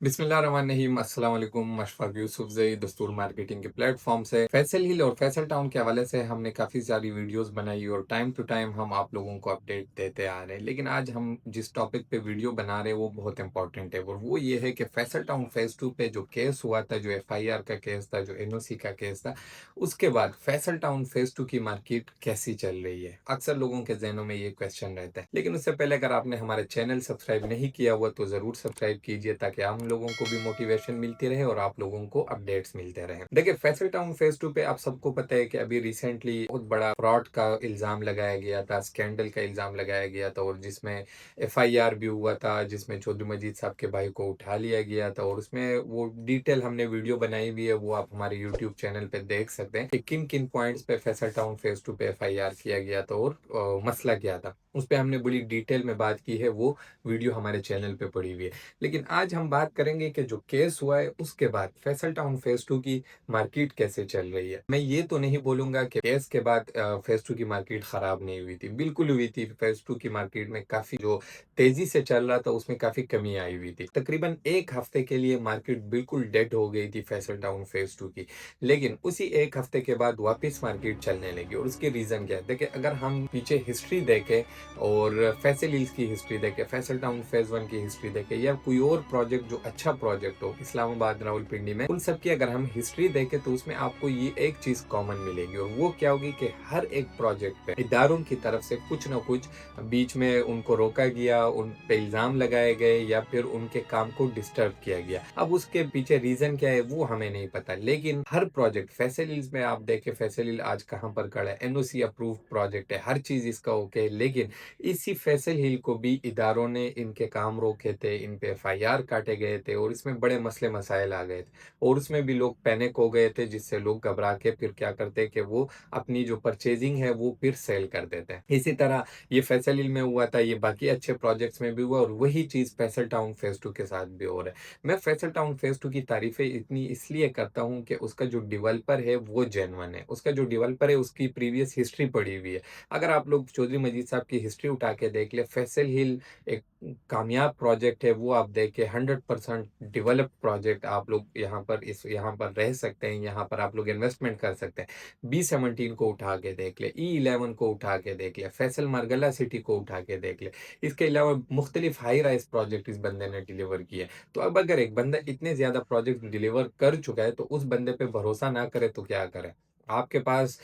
बिस्मिल्लाहिर्रहमानिर्रहीम अस्सलाम वालेकुम। अशफाक यूसुफ ज़ई दस्तूर मार्केटिंग के प्लेटफॉर्म से फैसल हिल और फैसल टाउन के हवाले से हमने काफ़ी सारी वीडियोस बनाई और टाइम टू टाइम हम आप लोगों को अपडेट देते आ रहे हैं। लेकिन आज हम जिस टॉपिक पे वीडियो बना रहे हैं वो बहुत इंपॉर्टेंट है और वो ये है कि फैसल टाउन फेज़ 2 पे जो केस हुआ था, जो एफआईआर का केस था, जो एनओसी का केस था, उसके बाद फैसल टाउन फेज़ 2 की मार्केट कैसी चल रही है। अक्सर लोगों के ज़हनों में ये क्वेश्चन रहता है। लेकिन उससे पहले अगर आपने हमारे चैनल सब्सक्राइब नहीं किया हुआ तो ज़रूर सब्सक्राइब कीजिए ताकि हम लोगों को भी मोटिवेशन मिलती रहे और आप लोगों को अपडेट्स मिलते रहे। देखिए, फैसल टाउन फेज़ 2 पे आप सबको पता है कि अभी रिसेंटली बहुत बड़ा फ्रॉड का इल्ज़ाम लगाया गया था, स्कैंडल का इल्ज़ाम लगाया गया था और जिसमें एफआईआर भी हुआ था, जिसमें चौधरी मजीद साहब के भाई को उठा लिया गया था और उसमें वो डिटेल हमने वीडियो बनाई भी है, वो आप हमारे यूट्यूब चैनल पे देख सकते हैं कि किन-किन पॉइंट्स पे फैसल टाउन फेज़ 2 पे एफआईआर किया गया था और मसला क्या था। उस पे हमने बड़ी डिटेल में बात की है, वो वीडियो हमारे चैनल पे पड़ी हुई है। लेकिन आज हम बात करेंगे कि जो केस हुआ है उसके बाद फैसल टाउन फेज़ 2 की मार्केट कैसे चल रही है। मैं ये तो नहीं बोलूँगा कि केस के बाद फेज़ 2 की मार्केट खराब नहीं हुई थी, बिल्कुल हुई थी। फेज़ 2 की मार्केट में काफ़ी जो तेज़ी से चल रहा था उसमें काफ़ी कमी आई हुई थी। तकरीबन 1 हफ्ते के लिए मार्केट बिल्कुल डेड हो गई थी फैसल टाउन फेज़ 2 की। लेकिन उसी 1 हफ्ते के बाद वापस मार्केट चलने लगी और उसके रीज़न क्या है? देखिए, अगर हम पीछे हिस्ट्री देखें और फैसल हिल्स की हिस्ट्री देखें, फैसल टाउन फेज़ 1 की हिस्ट्री देखें या कोई और प्रोजेक्ट जो अच्छा प्रोजेक्ट हो इस्लामाबाद, रावलपिंडी में, उन सब की अगर हम हिस्ट्री देखें तो उसमें आपको ये एक चीज़ कॉमन मिलेगी और वो क्या होगी कि हर एक प्रोजेक्ट पे इदारों की तरफ से कुछ ना कुछ बीच में उनको रोका गया, उन पे इल्ज़ाम लगाए गए या फिर उनके काम को डिस्टर्ब किया गया। अब उसके पीछे रीज़न क्या है वो हमें नहीं पता। लेकिन हर प्रोजेक्ट फैसल हिल्स में आप देखें, फैसल हिल आज कहाँ पर खड़ा है, एनओसी अप्रूव्ड प्रोजेक्ट है, हर चीज़ इसका ओके है। लेकिन इसी फैसल हिल को भी इदारों ने इनके काम रोके थे, इन पे एफआईआर काटे गए थे और इसमें बड़े मसले मसाइल आ गए थे और उसमें भी लोग पैनिक हो गए थे, जिससे लोग घबरा के फिर क्या करते कि वो अपनी जो परचेजिंग है वो फिर सेल कर देते हैं। इसी तरह ये फैसल हिल में हुआ था, ये बाकी अच्छे प्रोजेक्ट्स में भी हुआ और वही चीज़ फैसल टाउन फेज़ 2 के साथ भी हो रहा है। मैं फैसल टाउन फेज़ 2 की तारीफ़ें इतनी इसलिए करता हूँ कि उसका जो डेवलपर है वो जेन्युइन है। उसका जो डेवलपर है उसकी प्रीवियस हिस्ट्री पड़ी हुई है। अगर आप लोग चौधरी मजीद साहब की हिस्ट्री उठा के देख ले, फैसल हिल एक कामयाब प्रोजेक्ट है, वो आप देखें 100% डेवलप्ड प्रोजेक्ट। आप लोग यहाँ पर रह सकते हैं, यहाँ पर आप लोग इन्वेस्टमेंट कर सकते हैं। बी-17 को उठा के देख ले, ई-11 को उठा के देख ले, फैसल मारगला सिटी को उठा के देख ले। इसके अलावा मुख्तलिफ हाई राइज प्रोजेक्ट इस बंदे ने डिलीवर किए। तो अब अगर एक बंदा इतने ज़्यादा प्रोजेक्ट डिलीवर कर चुका है, तो उस बंदे पे भरोसा ना करे तो क्या करे? आपके पास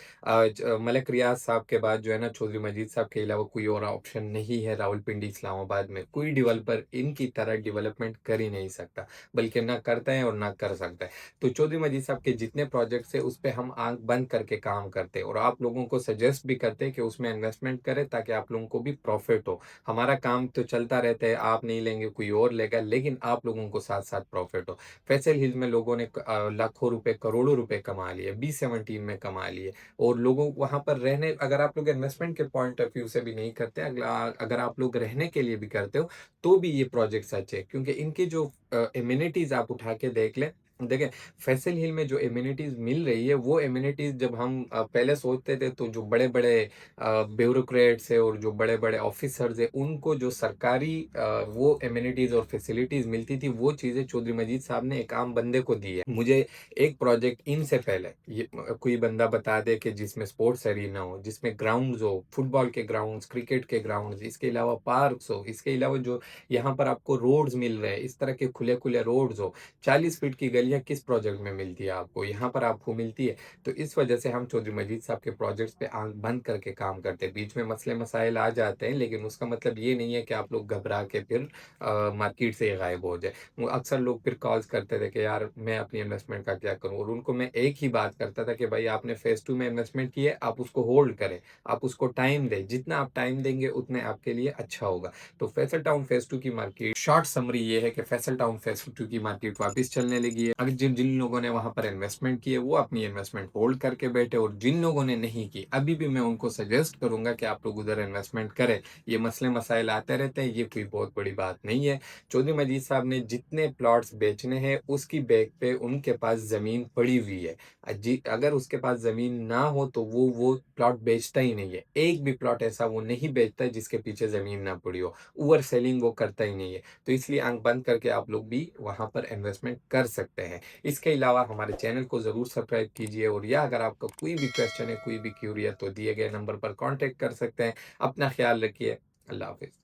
मलिक रियाज साहब के बाद जो है ना, चौधरी मजीद साहब के अलावा कोई और ऑप्शन नहीं है रावलपिंडी इस्लामाबाद में। कोई डेवलपर इनकी तरह डेवलपमेंट कर ही नहीं सकता, बल्कि ना करता है और ना कर सकता है। तो चौधरी मजीद साहब के जितने प्रोजेक्ट्स है उस पे हम आंख बंद करके काम करते हैं और आप लोगों को सजेस्ट भी करते हैं कि उसमें इन्वेस्टमेंट करें ताकि आप लोगों को भी प्रॉफिट हो। हमारा काम तो चलता रहता है, आप नहीं लेंगे कोई और लेगा, लेकिन आप लोगों को साथ साथ प्रॉफिट हो। फैसल हिल में लोगों ने लाखों रुपए, करोड़ों रुपए कमा लिए, बी-17 में कमा लिए और लोगों वहां पर रहने, अगर आप लोग इन्वेस्टमेंट के पॉइंट ऑफ व्यू से भी नहीं करते, अगर आप लोग रहने के लिए भी करते हो तो भी ये प्रोजेक्ट अच्छे हैं, क्योंकि इनकी जो एमिनिटीज आप उठा के देख लें। देखें, फैसल हिल में जो एमिनिटीज मिल रही है वो एमिनिटीज जब हम पहले सोचते थे तो जो बड़े बड़े ब्यूरोक्रेट्स है और जो बड़े बड़े ऑफिसर्स है उनको जो सरकारी वो एमिनिटीज और फैसिलिटीज मिलती थी, वो चीजें चौधरी मजीद साहब ने एक आम बंदे को दी है। मुझे एक प्रोजेक्ट इनसे पहले ये कोई बंदा बता दे कि जिसमें स्पोर्ट्स एरिना हो, जिसमें ग्राउंड्स हो, फुटबॉल के ग्राउंड्स, क्रिकेट के ग्राउंड्स, इसके अलावा पार्क्स हो, इसके अलावा जो यहाँ पर आपको रोड्स मिल रहे हैं, इस तरह के खुले खुले रोड्स हो। 40 फीट की गलियां किस प्रोजेक्ट में मिलती है आपको? यहाँ पर आपको मिलती है। तो इस वजह से हम चौधरी मजीद साहब के प्रोजेक्ट्स पे आंख बंद करके काम करते हैं। बीच में मसले मसाइल आ जाते हैं, लेकिन उसका मतलब ये नहीं है कि आप लोग घबरा के फिर मार्केट से गायब हो जाए। वो अक्सर लोग फिर कॉल्स करते थे कि यार मैं अपनी इन्वेस्टमेंट का क्या करूं, और उनको मैं एक ही बात करता था कि भाई आपने फेज 2 में इन्वेस्टमेंट की है, आप उसको होल्ड करें, आप उसको टाइम दें, जितना आप टाइम देंगे उतने आपके लिए अच्छा होगा। तो फैसल टाउन फेज 2 की मार्केट शॉर्ट समरी ये है कि फैसल टाउन फेज 2 की मार्केट वापस चलने लगी है। अगर जिन जिन लोगों ने वहाँ पर इन्वेस्टमेंट की है, वो अपनी इन्वेस्टमेंट होल्ड करके बैठे और जिन लोगों ने नहीं की, अभी भी मैं उनको सजेस्ट करूँगा कि आप लोग उधर इन्वेस्टमेंट करें। ये मसले-मसाइल आते रहते हैं, ये कोई बहुत बड़ी बात नहीं है। चौधरी मजीद साहब ने जितने प्लॉट्स बेचने हैं, उसकी बैक पे उनके पास ज़मीन पड़ी हुई है। अगर उसके पास ज़मीन ना हो तो वो प्लॉट बेचता ही नहीं है। एक भी प्लॉट ऐसा वो नहीं बेचता है जिसके पीछे ज़मीन ना पड़ी हो। ओवर सेलिंग वो करता ही नहीं है। तो इसलिए आँख बंद करके आप लोग भी वहाँ पर इन्वेस्टमेंट कर सकते हैं। इसके अलावा हमारे चैनल को ज़रूर सब्सक्राइब कीजिए और या अगर आपका कोई भी क्वेश्चन है, कोई भी क्यूरी है तो दिए गए नंबर पर कॉन्टैक्ट कर सकते हैं। अपना ख़्याल रखिए। अल्लाह हाफ़िज़।